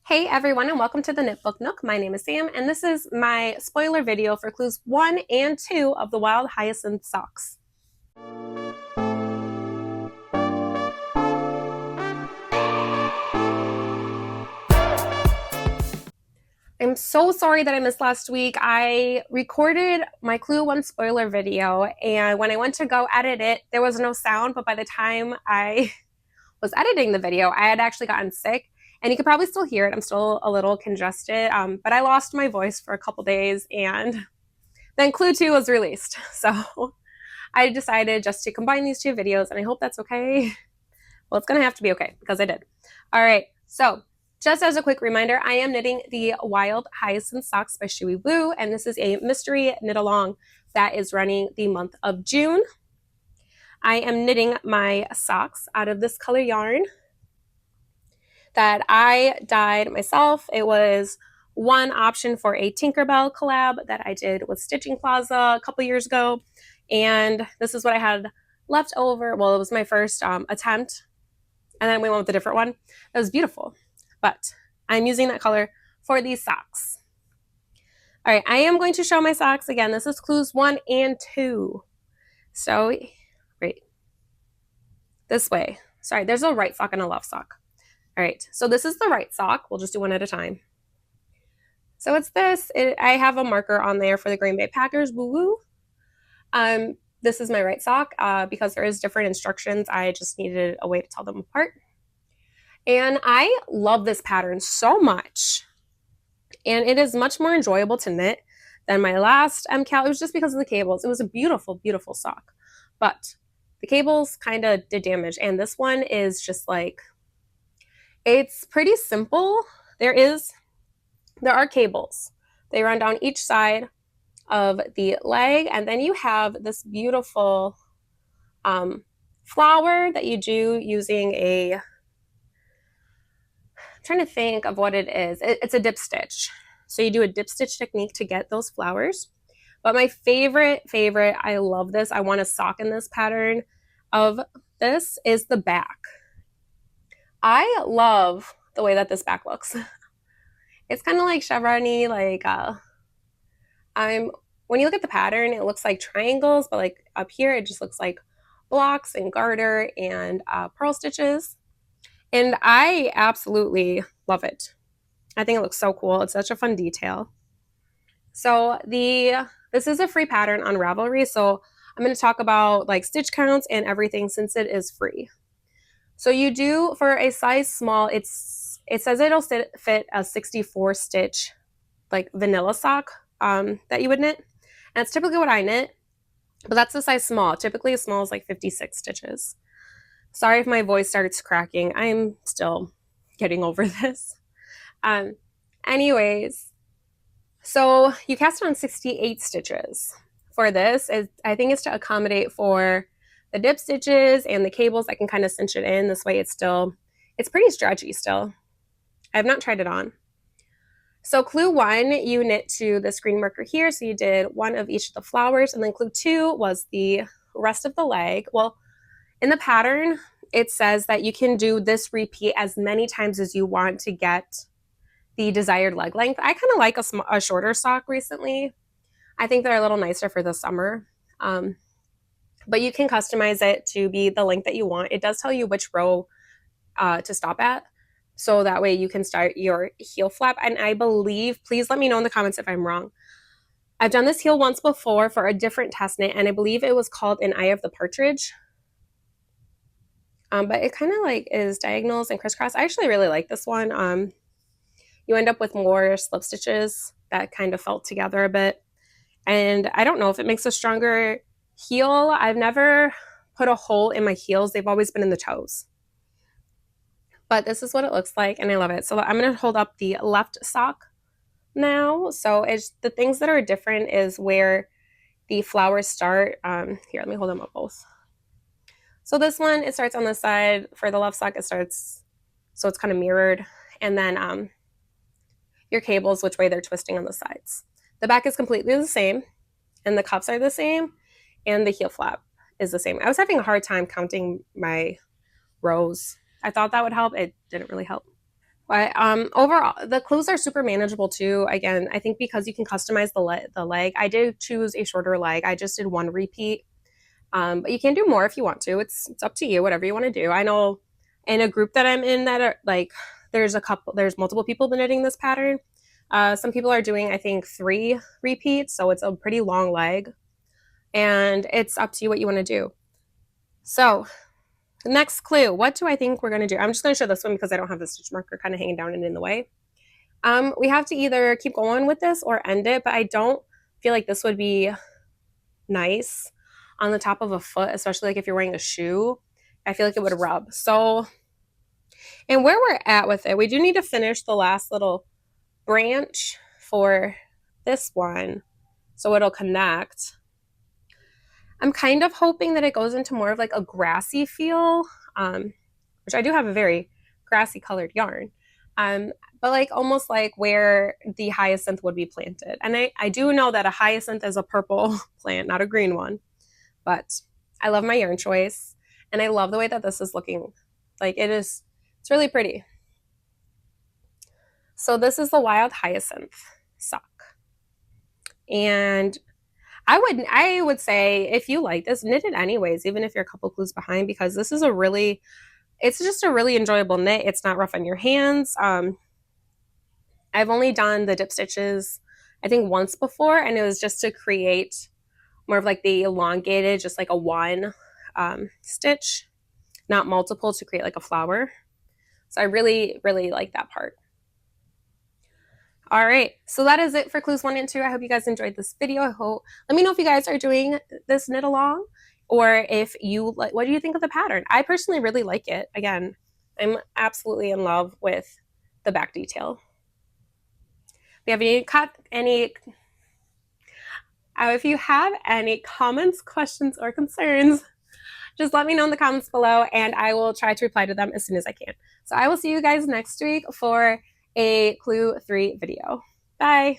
Hey everyone, and welcome to the Knitbook Nook. My name is Sam, and this is my spoiler video for clues 1 and 2 of the Wild Hyacinth socks. I'm so sorry that I missed last week. I recorded my Clue 1 spoiler video, and when I went to go edit it, there was no sound, but by the time I was editing the video, I had actually gotten sick, and you could probably still hear it. I'm still a little congested, but I lost my voice for a couple days, and then Clue 2 was released. So I decided just to combine these two videos, and I hope that's okay. Well, it's going to have to be okay because I did. All right, so just as a quick reminder, I am knitting the Wild Hyacinth socks by Shuyi Wu, and this is a mystery knit along that is running the month of June. I am knitting my socks out of this color yarn that I dyed myself. It was one option for a Tinkerbell collab that I did with Stitching Plaza a couple years ago, and this is what I had left over. Well, it was my first attempt, and then we went with a different one. It was beautiful, but I'm using that color for these socks. All right, I am going to show my socks again. This is clues 1 and 2. So, right, this way. Sorry, there's a right sock and a left sock. All right, so this is the right sock. We'll just do one at a time. So it's this. I have a marker on there for the Green Bay Packers. Woo woo. This is my right sock because there is different instructions. I just needed a way to tell them apart. And I love this pattern so much. And it is much more enjoyable to knit than my last MKAL. It was just because of the cables. It was a beautiful, beautiful sock. But the cables kind of did damage. And this one is just like, it's pretty simple. There are cables. They run down each side of the leg, and then you have this beautiful flower that you do using I'm trying to think of what it is. It's a dip stitch. So you do a dip stitch technique to get those flowers. But my favorite, I love this. I want a sock in this pattern of this is the back. I love the way that this back looks. It's kind of like chevron-y, like when you look at the pattern, it looks like triangles, but like up here, it just looks like blocks and garter and purl stitches. And I absolutely love it. I think it looks so cool. It's such a fun detail. So this is a free pattern on Ravelry. So I'm going to talk about like stitch counts and everything since it is free. So you do, for a size small, it says it'll fit a 64 stitch like vanilla sock that you would knit. And it's typically what I knit, but that's the size small. Typically a small is like 56 stitches. Sorry if my voice starts cracking. I'm still getting over this. Anyways, so you cast it on 68 stitches. For this, I think it's to accommodate for the dip stitches and the cables. I can kind of cinch it in. This way it's pretty stretchy still. I have not tried it on. So clue 1, you knit to this green marker here. So you did one of each of the flowers, and then clue 2 was the rest of the leg. Well, in the pattern, it says that you can do this repeat as many times as you want to get the desired leg length. I kind of like a shorter sock recently. I think they're a little nicer for the summer. But you can customize it to be the length that you want. It does tell you which row to stop at. So that way you can start your heel flap. And I believe, please let me know in the comments if I'm wrong. I've done this heel once before for a different test knit, and I believe it was called An Eye of the Partridge. But it kind of like is diagonals and crisscross. I actually really like this one. You end up with more slip stitches that kind of felt together a bit. And I don't know if it makes a stronger heel. I've never put a hole in my heels. They've always been in the toes. But this is what it looks like, and I love it. So I'm going to hold up the left sock now. So it's the things that are different is where the flowers start. Here, let me hold them up both. So this one, it starts on the side. For the left sock, it starts, so it's kind of mirrored. And then your cables, which way they're twisting on the sides. The back is completely the same, and the cuffs are the same, and the heel flap is the same. I was having a hard time counting my rows. I thought that would help. It didn't really help. But overall, the clues are super manageable too. Again, I think because you can customize the leg. I did choose a shorter leg. I just did one repeat. But you can do more if you want to. It's up to you, whatever you want to do. I know in a group that I'm in that are like there's multiple people knitting this pattern. Some people are doing, I think, 3 repeats, so it's a pretty long leg. And it's up to you what you want to do. So the next clue, what do I think we're going to do? I'm just going to show this one because I don't have the stitch marker kind of hanging down and in the way. We have to either keep going with this or end it, but I don't feel like this would be nice on the top of a foot, especially like if you're wearing a shoe. I feel like it would rub. So, and where we're at with it, we do need to finish the last little branch for this one so it'll connect. I'm kind of hoping that it goes into more of like a grassy feel, which I do have a very grassy colored yarn, but like almost like where the hyacinth would be planted. And I do know that a hyacinth is a purple plant, not a green one, but I love my yarn choice and I love the way that this is looking. Like it's really pretty. So this is the Wild Hyacinth sock. And I would say if you like this, knit it anyways, even if you're a couple clues behind, because this is it's just a really enjoyable knit. It's not rough on your hands. I've only done the dip stitches, I think once before, and it was just to create more of like the elongated, just like a one stitch, not multiple, to create like a flower. So I really, really like that part. All right, so that is it for clues 1 and 2. I hope you guys enjoyed this video. Let me know if you guys are doing this knit along, or if you like, what do you think of the pattern? I personally really like it. Again, I'm absolutely in love with the back detail. If you have any comments, questions, or concerns, just let me know in the comments below and I will try to reply to them as soon as I can. So I will see you guys next week for a Clue 3 video. Bye.